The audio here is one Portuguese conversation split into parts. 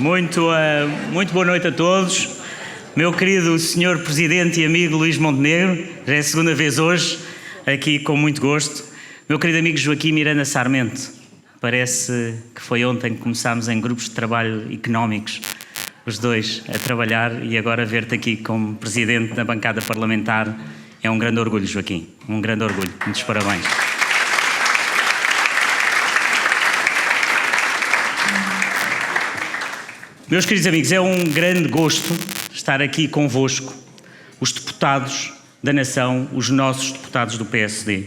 Muito boa noite a todos. Meu querido Sr. Presidente e amigo Luís Montenegro, já é a segunda vez hoje, aqui com muito gosto. Meu querido amigo Joaquim Miranda Sarmento, parece que foi ontem que começámos em grupos de trabalho económicos, os dois a trabalhar, e agora ver-te aqui como Presidente da bancada parlamentar é um grande orgulho, Joaquim, um grande orgulho. Muitos parabéns. Meus queridos amigos, é um grande gosto estar aqui convosco, os deputados da nação, os nossos deputados do PSD.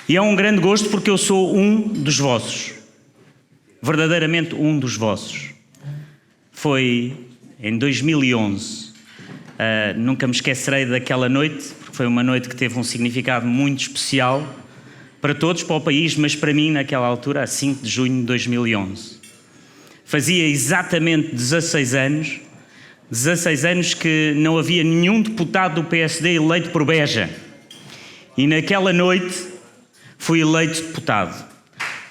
E é um grande gosto porque eu sou um dos vossos, verdadeiramente um dos vossos. Foi em 2011, nunca me esquecerei daquela noite, porque foi uma noite que teve um significado muito especial para todos, para o país, mas para mim naquela altura, a 5 de junho de 2011. Fazia exatamente 16 anos que não havia nenhum deputado do PSD eleito por Beja. E naquela noite fui eleito deputado.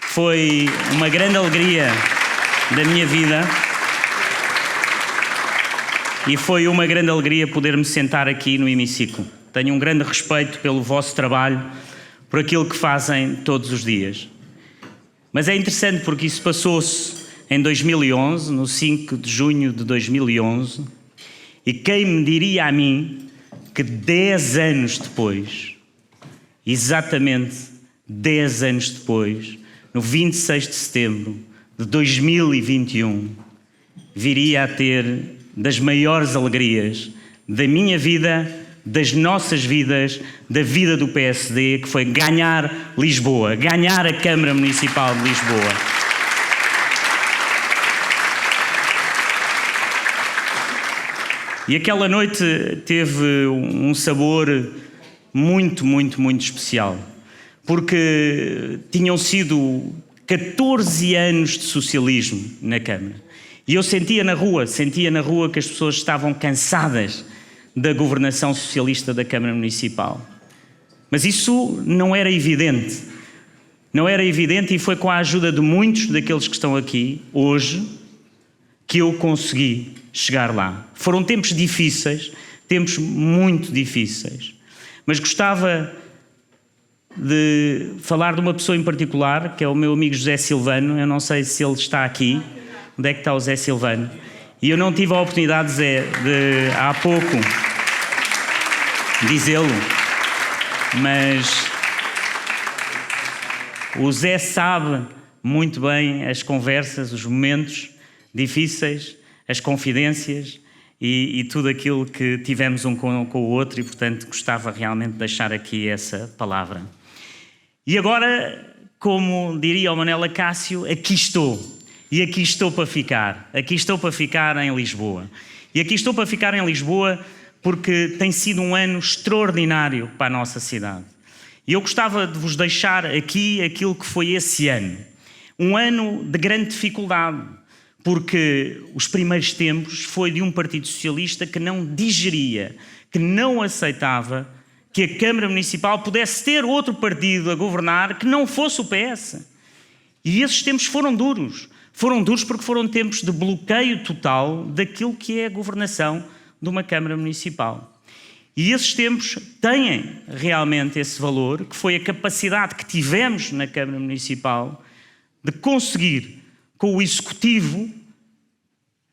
Foi uma grande alegria da minha vida e foi uma grande alegria poder-me sentar aqui no hemiciclo. Tenho um grande respeito pelo vosso trabalho, por aquilo que fazem todos os dias. Mas é interessante porque isso passou-se em 2011, no 5 de junho de 2011, e quem me diria a mim que 10 anos depois, exatamente 10 anos depois, no 26 de setembro de 2021, viria a ter das maiores alegrias da minha vida, das nossas vidas, da vida do PSD, que foi ganhar Lisboa, ganhar a Câmara Municipal de Lisboa. E aquela noite teve um sabor muito especial, porque tinham sido 14 anos de socialismo na Câmara. E eu sentia na rua que as pessoas estavam cansadas da governação socialista da Câmara Municipal. Mas isso não era evidente. Não era evidente, e foi com a ajuda de muitos daqueles que estão aqui hoje que eu consegui chegar lá. Foram tempos difíceis, tempos muito difíceis. Mas gostava de falar de uma pessoa em particular, que é o meu amigo José Silvano. Eu não sei se ele está aqui. Onde é que está o José Silvano? E eu não tive a oportunidade, Zé, de há pouco dizê-lo, mas o Zé sabe muito bem as conversas, os momentos difíceis, as confidências e tudo aquilo que tivemos um com o outro, e portanto gostava realmente de deixar aqui essa palavra. E agora, como diria o Manuel Acácio, aqui estou. E aqui estou para ficar. Aqui estou para ficar em Lisboa. E aqui estou para ficar em Lisboa porque tem sido um ano extraordinário para a nossa cidade. E eu gostava de vos deixar aqui aquilo que foi esse ano. Um ano de grande dificuldade, porque os primeiros tempos foi de um Partido Socialista que não digeria, que não aceitava que a Câmara Municipal pudesse ter outro partido a governar que não fosse o PS. E esses tempos foram duros. Foram duros porque foram tempos de bloqueio total daquilo que é a governação de uma Câmara Municipal. E esses tempos têm realmente esse valor, que foi a capacidade que tivemos na Câmara Municipal de conseguir, com o Executivo,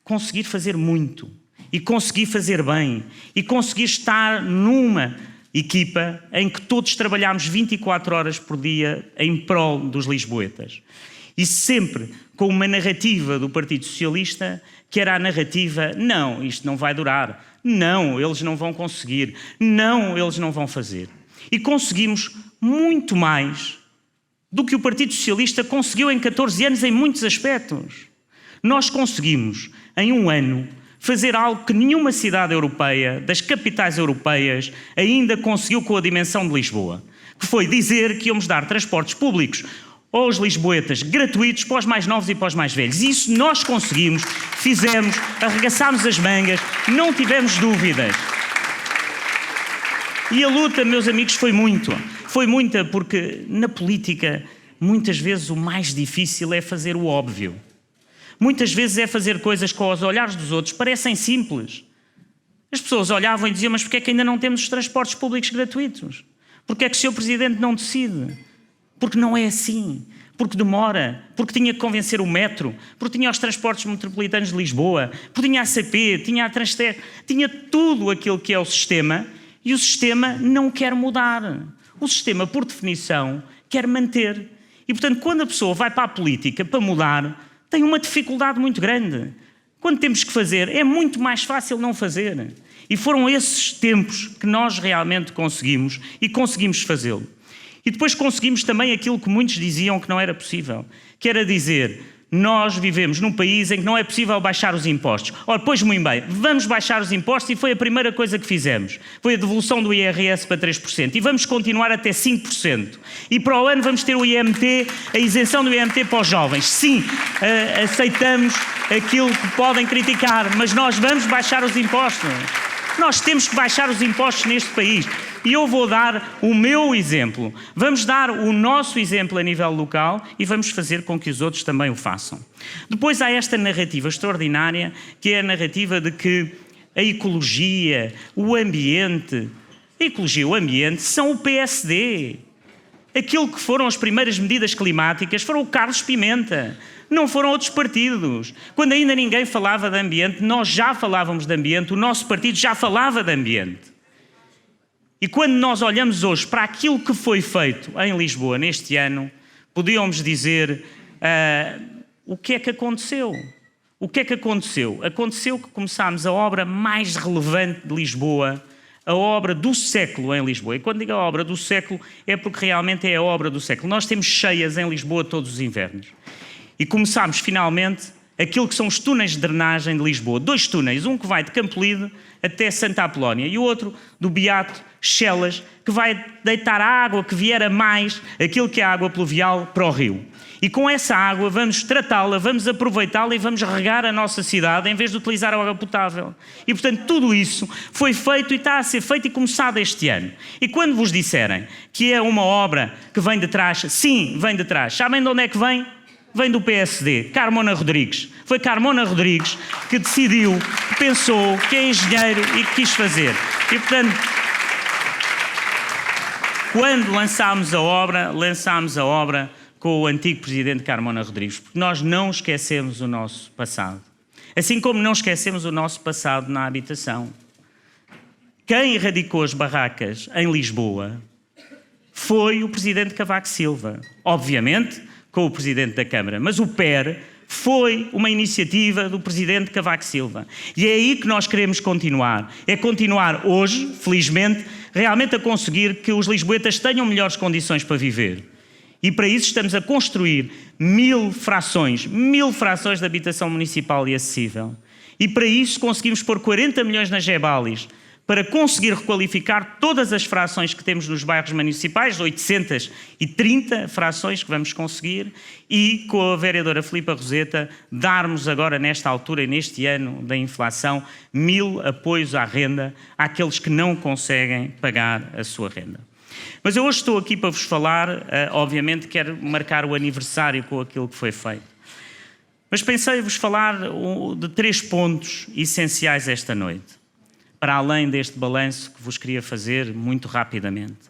conseguir fazer muito, e conseguir fazer bem, e conseguir estar numa equipa em que todos trabalhámos 24 horas por dia em prol dos lisboetas. E sempre com uma narrativa do Partido Socialista, que era a narrativa: não, isto não vai durar, não, eles não vão conseguir, não, eles não vão fazer. E conseguimos muito mais do que o Partido Socialista conseguiu em 14 anos em muitos aspectos. Nós conseguimos, em um ano, fazer algo que nenhuma cidade europeia, das capitais europeias, ainda conseguiu com a dimensão de Lisboa, que foi dizer que íamos dar transportes públicos aos lisboetas gratuitos para os mais novos e para os mais velhos. Isso nós conseguimos, fizemos, arregaçámos as mangas, não tivemos dúvidas. E a luta, meus amigos, foi muita, porque na política muitas vezes o mais difícil é fazer o óbvio. Muitas vezes é fazer coisas com os olhares dos outros, parecem simples. As pessoas olhavam e diziam, mas porquê é que ainda não temos os transportes públicos gratuitos? Porquê é que o Sr. Presidente não decide? Porque não é assim. Porque demora, porque tinha que convencer o metro, porque tinha os transportes metropolitanos de Lisboa, porque tinha a ACP, tinha a Transter, tinha tudo aquilo que é o sistema, e o sistema não quer mudar. O sistema, por definição, quer manter. E, portanto, quando a pessoa vai para a política para mudar, tem uma dificuldade muito grande. Quando temos que fazer, é muito mais fácil não fazer. E foram esses tempos que nós realmente conseguimos, e conseguimos fazê-lo. E depois conseguimos também aquilo que muitos diziam que não era possível, que era dizer, nós vivemos num país em que não é possível baixar os impostos. Ora, pois muito bem, vamos baixar os impostos, e foi a primeira coisa que fizemos. Foi a devolução do IRS para 3%, e vamos continuar até 5%. E para o ano vamos ter o IMT, a isenção do IMT para os jovens. Sim, aceitamos aquilo que podem criticar, mas nós vamos baixar os impostos. Nós temos que baixar os impostos neste país. E eu vou dar o meu exemplo. Vamos dar o nosso exemplo a nível local e vamos fazer com que os outros também o façam. Depois há esta narrativa extraordinária, que é a narrativa de que a ecologia, o ambiente... A ecologia e o ambiente são o PSD. Aquilo que foram as primeiras medidas climáticas foram o Carlos Pimenta. Não foram outros partidos. Quando ainda ninguém falava de ambiente, nós já falávamos de ambiente, o nosso partido já falava de ambiente. E quando nós olhamos hoje para aquilo que foi feito em Lisboa neste ano, podíamos dizer o que é que aconteceu? O que é que aconteceu? Aconteceu que começámos a obra mais relevante de Lisboa, a obra do século em Lisboa. E quando digo a obra do século, é porque realmente é a obra do século. Nós temos cheias em Lisboa todos os invernos. E começámos finalmente aquilo que são os túneis de drenagem de Lisboa. 2 túneis, um que vai de Campolide até Santa Apolónia e o outro do Beato Chelas, que vai deitar a água que vier a mais, aquilo que é a água pluvial, para o rio. E com essa água vamos tratá-la, vamos aproveitá-la e vamos regar a nossa cidade em vez de utilizar a água potável. E, portanto, tudo isso foi feito e está a ser feito e começado este ano. E quando vos disserem que é uma obra que vem de trás, sim, vem de trás. Sabem de onde é que vem? Vem do PSD, Carmona Rodrigues. Foi Carmona Rodrigues que decidiu, que pensou, que é engenheiro e que quis fazer. E, portanto, quando lançámos a obra com o antigo presidente Carmona Rodrigues, porque nós não esquecemos o nosso passado. Assim como não esquecemos o nosso passado na habitação. Quem erradicou as barracas em Lisboa foi o presidente Cavaco Silva. Obviamente, com o Presidente da Câmara, mas o PER foi uma iniciativa do Presidente Cavaco Silva. E é aí que nós queremos continuar. É continuar hoje, felizmente, realmente a conseguir que os lisboetas tenham melhores condições para viver. E para isso estamos a construir 1000 frações de habitação municipal e acessível. E para isso conseguimos pôr 40 milhões na Gebalis, para conseguir requalificar todas as frações que temos nos bairros municipais, 830 frações que vamos conseguir, e com a vereadora Filipa Roseta darmos agora, nesta altura e neste ano da inflação, 1000 apoios à renda àqueles que não conseguem pagar a sua renda. Mas eu hoje estou aqui para vos falar, obviamente quero marcar o aniversário com aquilo que foi feito. Mas pensei-vos falar de 3 pontos essenciais esta noite, para além deste balanço que vos queria fazer muito rapidamente.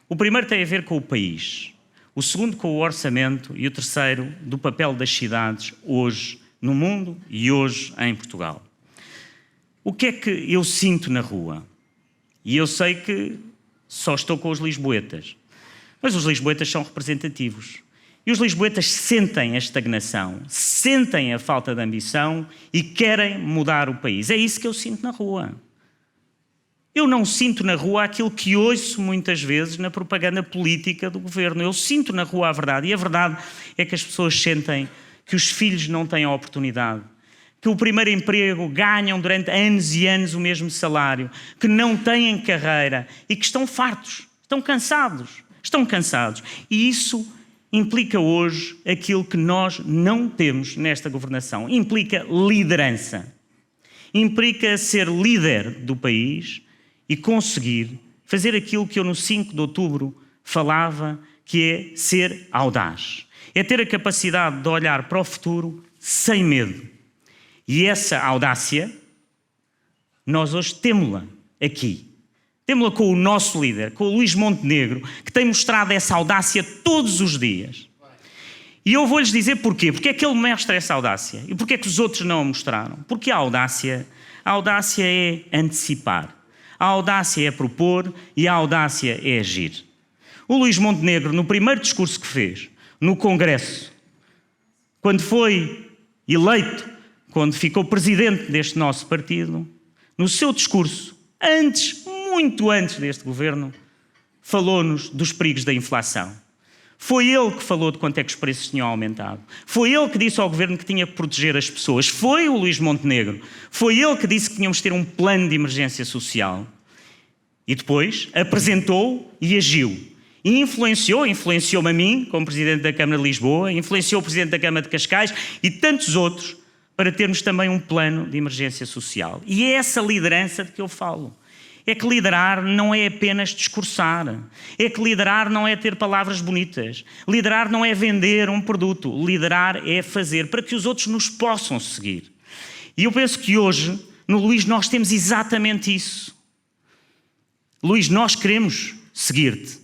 O primeiro tem a ver com o país, o segundo com o orçamento e o terceiro do papel das cidades hoje no mundo e hoje em Portugal. O que é que eu sinto na rua? E eu sei que só estou com os lisboetas, mas os lisboetas são representativos. E os lisboetas sentem a estagnação, sentem a falta de ambição e querem mudar o país. É isso que eu sinto na rua. Eu não sinto na rua aquilo que ouço muitas vezes na propaganda política do governo. Eu sinto na rua a verdade. E a verdade é que as pessoas sentem que os filhos não têm a oportunidade, que o primeiro emprego ganham durante anos e anos o mesmo salário, que não têm carreira e que estão fartos, estão cansados. E isso implica hoje aquilo que nós não temos nesta governação. Implica liderança. Implica ser líder do país e conseguir fazer aquilo que eu no 5 de outubro falava, que é ser audaz. É ter a capacidade de olhar para o futuro sem medo. E essa audácia, nós hoje temos-la aqui. Temos-la com o nosso líder, com o Luís Montenegro, que tem mostrado essa audácia todos os dias. E eu vou-lhes dizer porquê. Porque é que ele mostra essa audácia? E porquê é que os outros não a mostraram? Porque a audácia é antecipar. A audácia é propor e a audácia é agir. O Luís Montenegro, no primeiro discurso que fez, no Congresso, quando foi eleito, quando ficou presidente deste nosso partido, no seu discurso, muito antes deste governo, falou-nos dos perigos da inflação. Foi ele que falou de quanto é que os preços tinham aumentado. Foi ele que disse ao governo que tinha que proteger as pessoas. Foi o Luís Montenegro. Foi ele que disse que tínhamos de ter um plano de emergência social. E depois apresentou e agiu. E influenciou-me a mim, como Presidente da Câmara de Lisboa, influenciou o Presidente da Câmara de Cascais e tantos outros, para termos também um plano de emergência social. E é essa liderança de que eu falo. É que liderar não é apenas discursar. É que liderar não é ter palavras bonitas. Liderar não é vender um produto. Liderar é fazer para que os outros nos possam seguir. E eu penso que hoje, no Luís, nós temos exatamente isso. Luís, nós queremos seguir-te.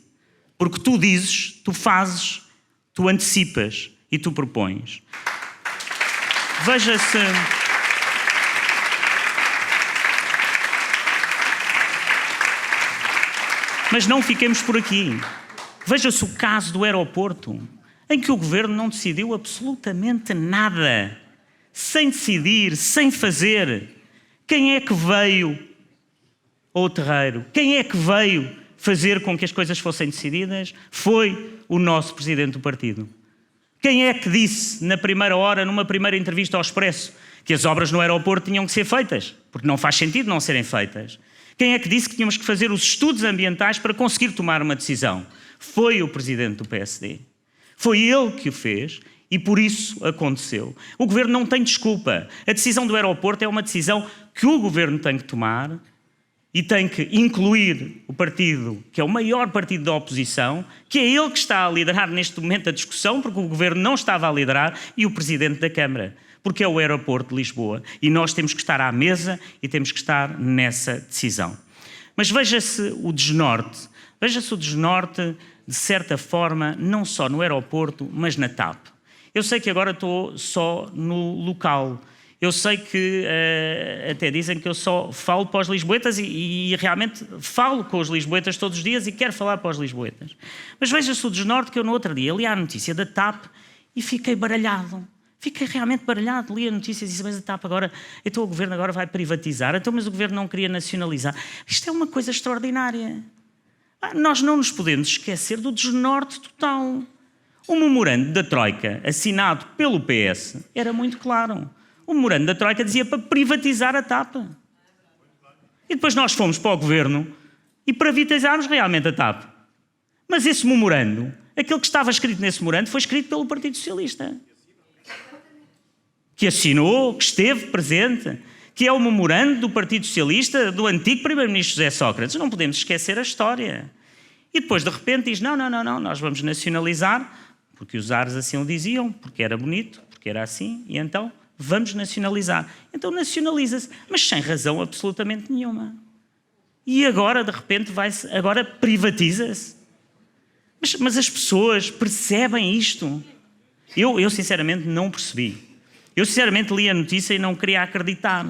Porque tu dizes, tu fazes, tu antecipas e tu propões. Veja-se... Mas não fiquemos por aqui. Veja-se o caso do aeroporto, em que o governo não decidiu absolutamente nada. Sem decidir, sem fazer. Quem é que veio ao terreiro? Quem é que veio fazer com que as coisas fossem decididas? Foi o nosso presidente do partido. Quem é que disse, na primeira hora, numa primeira entrevista ao Expresso, que as obras no aeroporto tinham que ser feitas? Porque não faz sentido não serem feitas. Quem é que disse que tínhamos que fazer os estudos ambientais para conseguir tomar uma decisão? Foi o presidente do PSD. Foi ele que o fez e por isso aconteceu. O governo não tem desculpa. A decisão do aeroporto é uma decisão que o governo tem que tomar e tem que incluir o partido, que é o maior partido da oposição, que é ele que está a liderar neste momento a discussão, porque o governo não estava a liderar, e o presidente da Câmara, porque é o aeroporto de Lisboa. E nós temos que estar à mesa e temos que estar nessa decisão. Mas veja-se o desnorte. Veja-se o desnorte, de certa forma, não só no aeroporto, mas na TAP. Eu sei que agora estou só no local. Eu sei que até dizem que eu só falo para os lisboetas e realmente falo com os lisboetas todos os dias e quero falar para os lisboetas. Mas veja-se o desnorte que eu no outro dia li a notícia da TAP e fiquei baralhado. Fiquei realmente baralhado, li a notícia e disse, mas a TAP agora, então o governo agora vai privatizar, então mas o governo não queria nacionalizar. Isto é uma coisa extraordinária. Nós não nos podemos esquecer do desnorte total. O memorando da Troika, assinado pelo PS, era muito claro. O memorando da Troika dizia para privatizar a TAP. E depois nós fomos para o governo e privatizámos realmente a TAP. Mas esse memorando, aquele que estava escrito nesse memorando, foi escrito pelo Partido Socialista. Que assinou, que esteve presente, que é o memorando do Partido Socialista do antigo Primeiro-Ministro José Sócrates. Não podemos esquecer a história. E depois, de repente, diz, não, nós vamos nacionalizar, porque os ares assim o diziam, porque era bonito, porque era assim, e então vamos nacionalizar. Então nacionaliza-se, mas sem razão absolutamente nenhuma. E agora, de repente, agora privatiza-se. Mas as pessoas percebem isto? Eu sinceramente não percebi. Eu sinceramente li a notícia e não queria acreditar.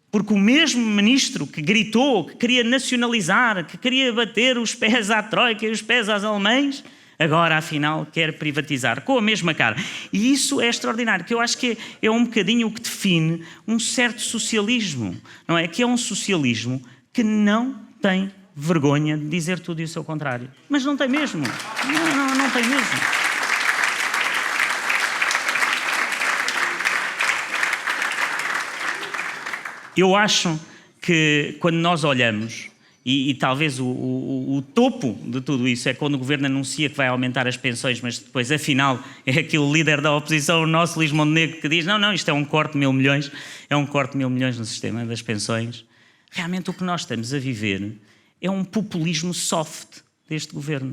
Porque o mesmo ministro que gritou, que queria nacionalizar, que queria bater os pés à Troika e os pés aos alemães, agora afinal quer privatizar, com a mesma cara. E isso é extraordinário, que eu acho que é um bocadinho o que define um certo socialismo, não é? Que é um socialismo que não tem vergonha de dizer tudo e o seu contrário. Mas não tem mesmo. Não tem mesmo. Eu acho que quando nós olhamos, e talvez o topo de tudo isso é quando o governo anuncia que vai aumentar as pensões, mas depois, afinal, é aquele líder da oposição, o nosso Luís Montenegro, que diz não, isto é um corte de 1.000 milhões, é um corte de 1.000 milhões no sistema das pensões. Realmente o que nós estamos a viver é um populismo soft deste governo.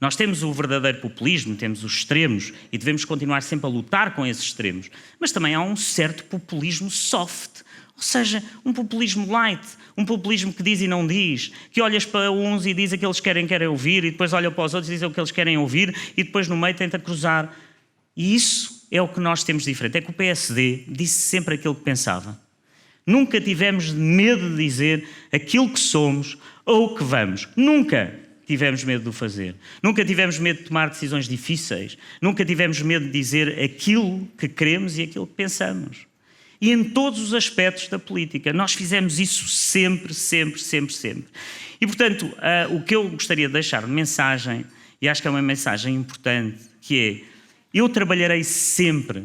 Nós temos o verdadeiro populismo, temos os extremos e devemos continuar sempre a lutar com esses extremos. Mas também há um certo populismo soft, ou seja, um populismo light, um populismo que diz e não diz, que olhas para uns e diz aquilo que eles querem ouvir e depois olha para os outros e diz o que eles querem ouvir e depois no meio tenta cruzar. E isso é o que nós temos diferente. É que o PSD disse sempre aquilo que pensava. Nunca tivemos medo de dizer aquilo que somos ou o que vamos. Nunca tivemos medo de o fazer. Nunca tivemos medo de tomar decisões difíceis. Nunca tivemos medo de dizer aquilo que queremos e aquilo que pensamos. E em todos os aspectos da política. Nós fizemos isso sempre, sempre, sempre, sempre. E, portanto, o que eu gostaria de deixar de mensagem, e acho que é uma mensagem importante, que é: eu trabalharei sempre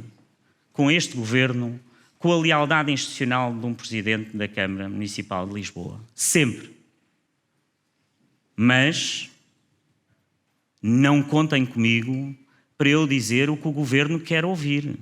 com este governo com a lealdade institucional de um presidente da Câmara Municipal de Lisboa. Sempre. Mas não contem comigo para eu dizer o que o governo quer ouvir.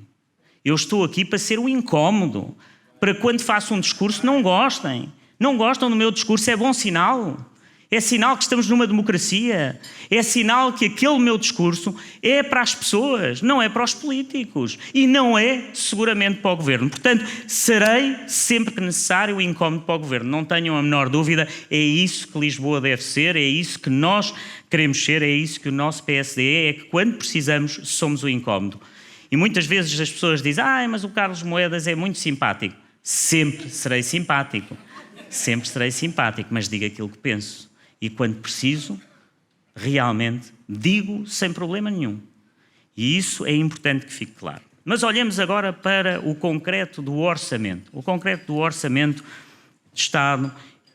Eu estou aqui para ser o incómodo, para quando faço um discurso não gostem. Não gostam do meu discurso, é bom sinal. É sinal que estamos numa democracia. É sinal que aquele meu discurso é para as pessoas, não é para os políticos. E não é, seguramente, para o governo. Portanto, serei, sempre que necessário, incómodo para o governo. Não tenham a menor dúvida. É isso que Lisboa deve ser, é isso que nós queremos ser, é isso que o nosso PSD é que, quando precisamos, somos o incómodo. E muitas vezes as pessoas dizem: mas o Carlos Moedas é muito simpático. Sempre serei simpático. Sempre serei simpático, mas digo aquilo que penso. E quando preciso, realmente, digo sem problema nenhum. E isso é importante que fique claro. Mas olhemos agora para o concreto do orçamento. O concreto do orçamento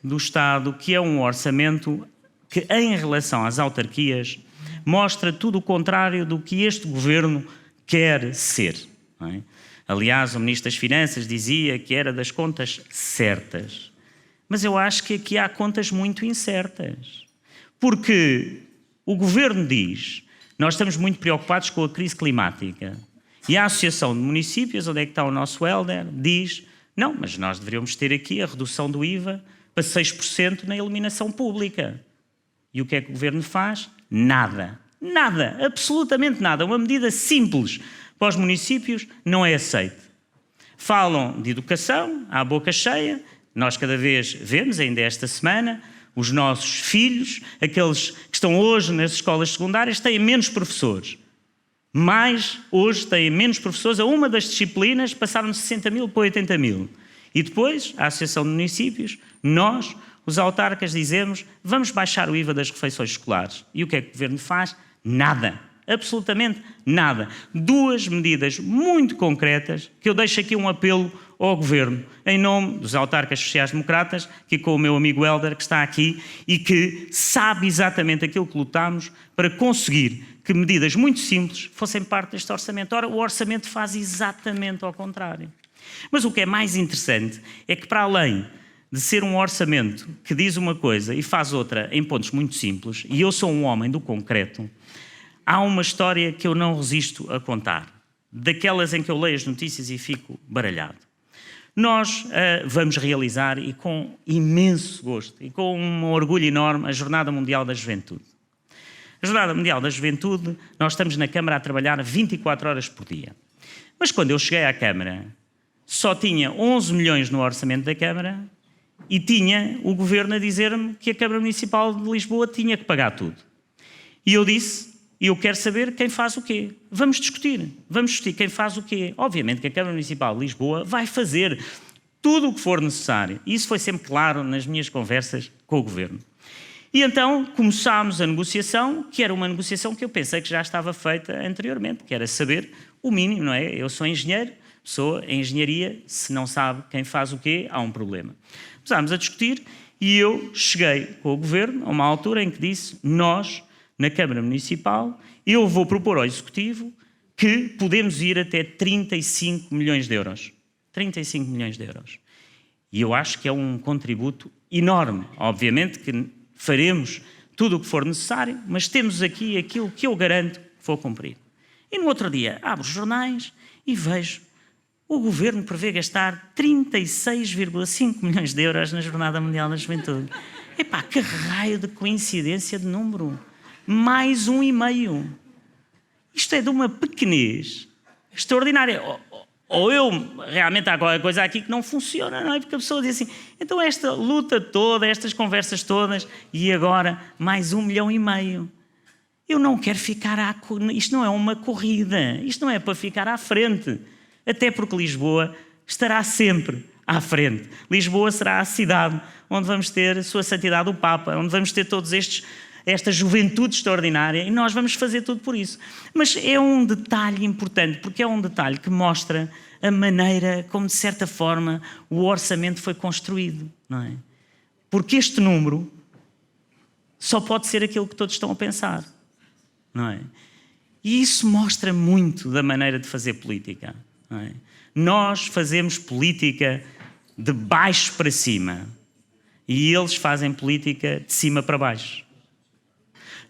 do Estado, que é um orçamento que, em relação às autarquias, mostra tudo o contrário do que este governo quer ser. Não é? Aliás, o Ministro das Finanças dizia que era das contas certas. Mas eu acho que aqui há contas muito incertas. Porque o governo diz: nós estamos muito preocupados com a crise climática. E a Associação de Municípios, onde é que está o nosso Helder, diz: não, mas nós deveríamos ter aqui a redução do IVA para 6% na iluminação pública. E o que é que o governo faz? Nada. Nada. Absolutamente nada. Uma medida simples para os municípios não é aceita. Falam de educação, à boca cheia. Nós cada vez vemos, ainda esta semana, os nossos filhos, aqueles que estão hoje nas escolas secundárias, têm menos professores. Mas hoje têm menos professores. A uma das disciplinas passaram de 60 mil para 80 mil. E depois, a Associação de Municípios, nós, os autarcas, dizemos: vamos baixar o IVA das refeições escolares. E o que é que o governo faz? Nada. Absolutamente nada. Duas medidas muito concretas, que eu deixo aqui um apelo ao governo, em nome dos autarcas sociais-democratas, aqui com o meu amigo Helder, que está aqui e que sabe exatamente aquilo que lutámos para conseguir que medidas muito simples fossem parte deste orçamento. Ora, o orçamento faz exatamente ao contrário. Mas o que é mais interessante é que, para além de ser um orçamento que diz uma coisa e faz outra em pontos muito simples, e eu sou um homem do concreto, há uma história que eu não resisto a contar, daquelas em que eu leio as notícias e fico baralhado. Nós vamos realizar, e com imenso gosto e com um orgulho enorme, a Jornada Mundial da Juventude. A Jornada Mundial da Juventude, nós estamos na Câmara a trabalhar 24 horas por dia. Mas quando eu cheguei à Câmara, só tinha 11 milhões no orçamento da Câmara e tinha o Governo a dizer-me que a Câmara Municipal de Lisboa tinha que pagar tudo. E eu disse: eu quero saber quem faz o quê. Vamos discutir quem faz o quê. Obviamente que a Câmara Municipal de Lisboa vai fazer tudo o que for necessário. E isso foi sempre claro nas minhas conversas com o Governo. E então começámos a negociação, que era uma negociação que eu pensei que já estava feita anteriormente, que era saber o mínimo, não é? Eu sou engenheiro, pessoa em engenharia, se não sabe quem faz o quê, há um problema. Começámos a discutir e eu cheguei com o Governo a uma altura em que disse: nós, na Câmara Municipal, eu vou propor ao Executivo que podemos ir até 35 milhões de euros. 35 milhões de euros. E eu acho que é um contributo enorme. Obviamente que faremos tudo o que for necessário, mas temos aqui aquilo que eu garanto que vou cumprir. E no outro dia abro os jornais e vejo: o Governo prevê gastar 36,5 milhões de euros na Jornada Mundial da Juventude. Epá, que raio de coincidência de número! mais 1,5. Isto é de uma pequenez extraordinária. Ou eu, realmente há qualquer coisa aqui que não funciona, não é? Porque a pessoa diz assim, então esta luta toda, estas conversas todas, e agora mais 1,5 milhão. Eu não quero ficar isto não é uma corrida, isto não é para ficar à frente. Até porque Lisboa estará sempre à frente. Lisboa será a cidade onde vamos ter a sua santidade o Papa, onde vamos ter todos esta juventude extraordinária, e nós vamos fazer tudo por isso. Mas é um detalhe importante, porque é um detalhe que mostra a maneira como, de certa forma, o orçamento foi construído, não é? Porque este número só pode ser aquilo que todos estão a pensar, não é? E isso mostra muito da maneira de fazer política, não é? Nós fazemos política de baixo para cima e eles fazem política de cima para baixo.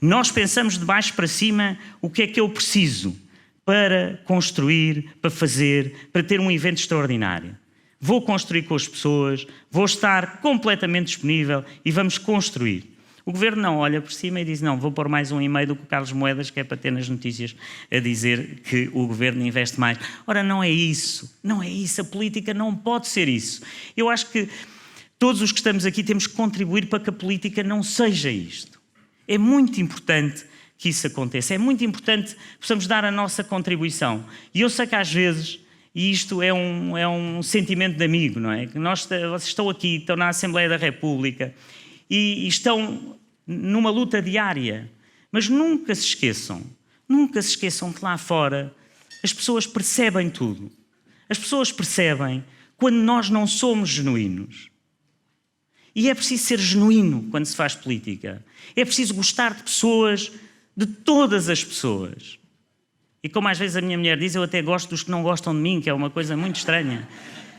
Nós pensamos de baixo para cima o que é que eu preciso para construir, para fazer, para ter um evento extraordinário. Vou construir com as pessoas, vou estar completamente disponível e vamos construir. O Governo não olha por cima e diz, não, vou pôr mais 1,5 do que o Carlos Moedas, que é para ter nas notícias a dizer que o Governo investe mais. Ora, não é isso, não é isso, a política não pode ser isso. Eu acho que todos os que estamos aqui temos que contribuir para que a política não seja isto. É muito importante que isso aconteça, é muito importante que possamos dar a nossa contribuição. E eu sei que às vezes, e isto é um sentimento de amigo, não é? Que vocês estão aqui, estão na Assembleia da República e estão numa luta diária, mas nunca se esqueçam que lá fora as pessoas percebem tudo. As pessoas percebem quando nós não somos genuínos. E é preciso ser genuíno quando se faz política. É preciso gostar de pessoas, de todas as pessoas. E como às vezes a minha mulher diz, eu até gosto dos que não gostam de mim, que é uma coisa muito estranha.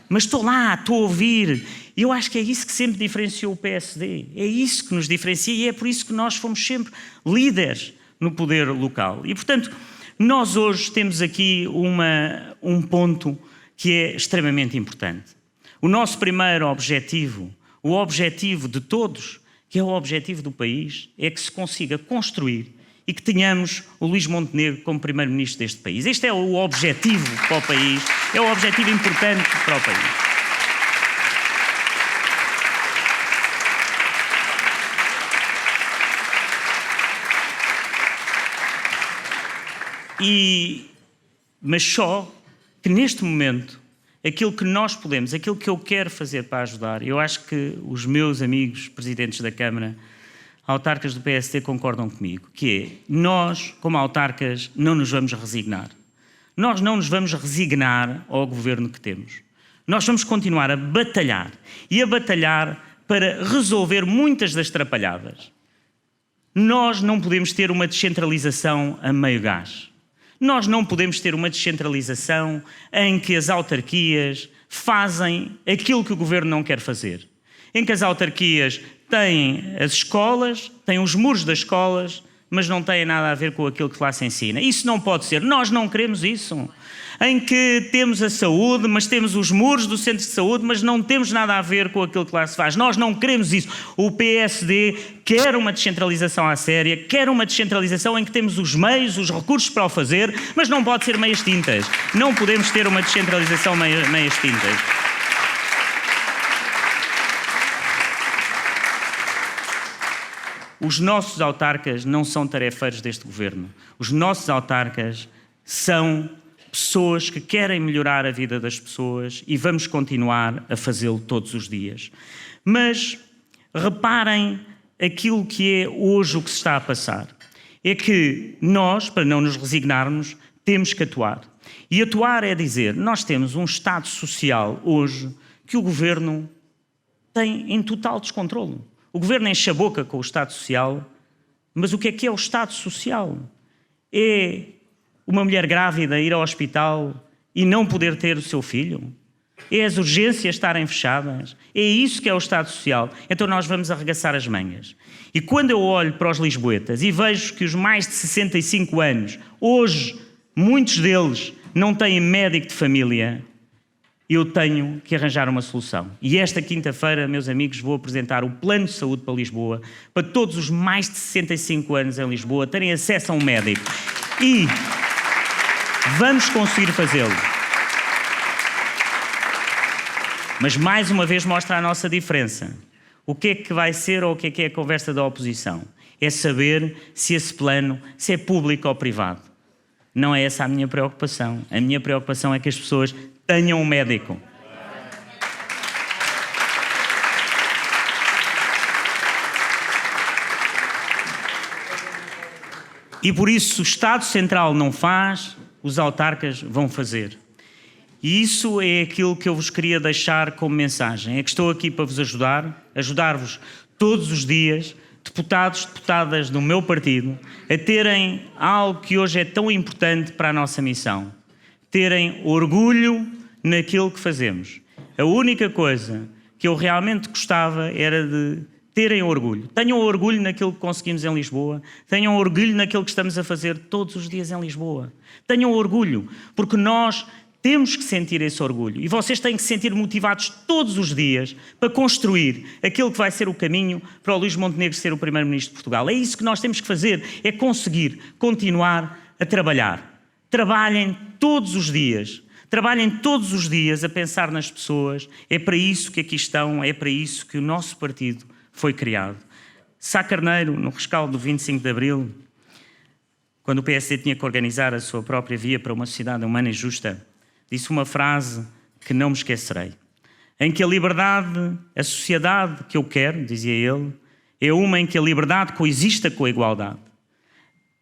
Mas estou lá, estou a ouvir. E eu acho que é isso que sempre diferenciou o PSD. É isso que nos diferencia e é por isso que nós fomos sempre líderes no poder local. E, portanto, nós hoje temos aqui um ponto que é extremamente importante. O nosso primeiro objetivo, o objetivo de todos, que é o objetivo do país, é que se consiga construir e que tenhamos o Luís Montenegro como primeiro-ministro deste país. Este é o objetivo para o país, é o objetivo importante para o país. Mas só que neste momento, aquilo que nós podemos, aquilo que eu quero fazer para ajudar, eu acho que os meus amigos presidentes da Câmara, autarcas do PSD, concordam comigo, que é, nós, como autarcas, não nos vamos resignar. Nós não nos vamos resignar ao governo que temos. Nós vamos continuar a batalhar e a batalhar para resolver muitas das trapalhadas. Nós não podemos ter uma descentralização a meio gás. Nós não podemos ter uma descentralização em que as autarquias fazem aquilo que o governo não quer fazer. Em que as autarquias têm as escolas, têm os muros das escolas, mas não têm nada a ver com aquilo que lá se ensina. Isso não pode ser. Nós não queremos isso. Em que temos a saúde, mas temos os muros do centro de saúde, mas não temos nada a ver com aquilo que lá se faz. Nós não queremos isso. O PSD quer uma descentralização à séria, quer uma descentralização em que temos os meios, os recursos para o fazer, mas não pode ser meias tintas. Não podemos ter uma descentralização meias tintas. Os nossos autarcas não são tarefeiros deste governo. Os nossos autarcas são pessoas que querem melhorar a vida das pessoas e vamos continuar a fazê-lo todos os dias. Mas reparem aquilo que é hoje o que se está a passar. É que nós, para não nos resignarmos, temos que atuar. E atuar é dizer, nós temos um Estado social hoje que o governo tem em total descontrolo. O governo enche a boca com o Estado Social, mas o que é o Estado Social? É uma mulher grávida ir ao hospital e não poder ter o seu filho? É as urgências estarem fechadas? É isso que é o Estado Social? Então nós vamos arregaçar as mangas. E quando eu olho para os lisboetas e vejo que os mais de 65 anos, hoje, muitos deles não têm médico de família, eu tenho que arranjar uma solução. E esta quinta-feira, meus amigos, vou apresentar o Plano de Saúde para Lisboa, para todos os mais de 65 anos em Lisboa terem acesso a um médico. E vamos conseguir fazê-lo. Mas mais uma vez mostra a nossa diferença. O que é que vai ser ou o que é a conversa da oposição? É saber se esse plano se é público ou privado. Não é essa a minha preocupação. A minha preocupação é que as pessoas tenham um médico. E por isso, se o Estado Central não faz, os autarcas vão fazer. E isso é aquilo que eu vos queria deixar como mensagem. É que estou aqui para vos ajudar-vos todos os dias, deputados, deputadas do meu partido, a terem algo que hoje é tão importante para a nossa missão. Terem orgulho naquilo que fazemos. A única coisa que eu realmente gostava era de terem orgulho. Tenham orgulho naquilo que conseguimos em Lisboa. Tenham orgulho naquilo que estamos a fazer todos os dias em Lisboa. Tenham orgulho, porque nós temos que sentir esse orgulho. E vocês têm que se sentir motivados todos os dias para construir aquilo que vai ser o caminho para o Luís Montenegro ser o Primeiro-Ministro de Portugal. É isso que nós temos que fazer, é conseguir continuar a trabalhar. Trabalhem todos os dias. Trabalhem todos os dias a pensar nas pessoas. É para isso que aqui estão, é para isso que o nosso partido foi criado. Sá Carneiro, no rescaldo do 25 de Abril, quando o PSD tinha que organizar a sua própria via para uma sociedade humana e justa, disse uma frase que não me esquecerei. Em que a liberdade, a sociedade que eu quero, dizia ele, é uma em que a liberdade coexista com a igualdade.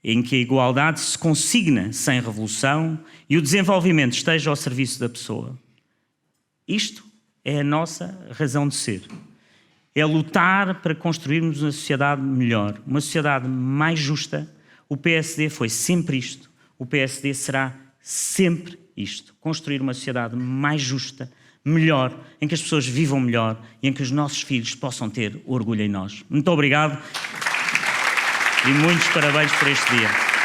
Em que a igualdade se consigna sem revolução e o desenvolvimento esteja ao serviço da pessoa. Isto é a nossa razão de ser. É lutar para construirmos uma sociedade melhor, uma sociedade mais justa. O PSD foi sempre isto. O PSD será sempre isto. Construir uma sociedade mais justa, melhor, em que as pessoas vivam melhor e em que os nossos filhos possam ter orgulho em nós. Muito obrigado e muitos parabéns por este dia.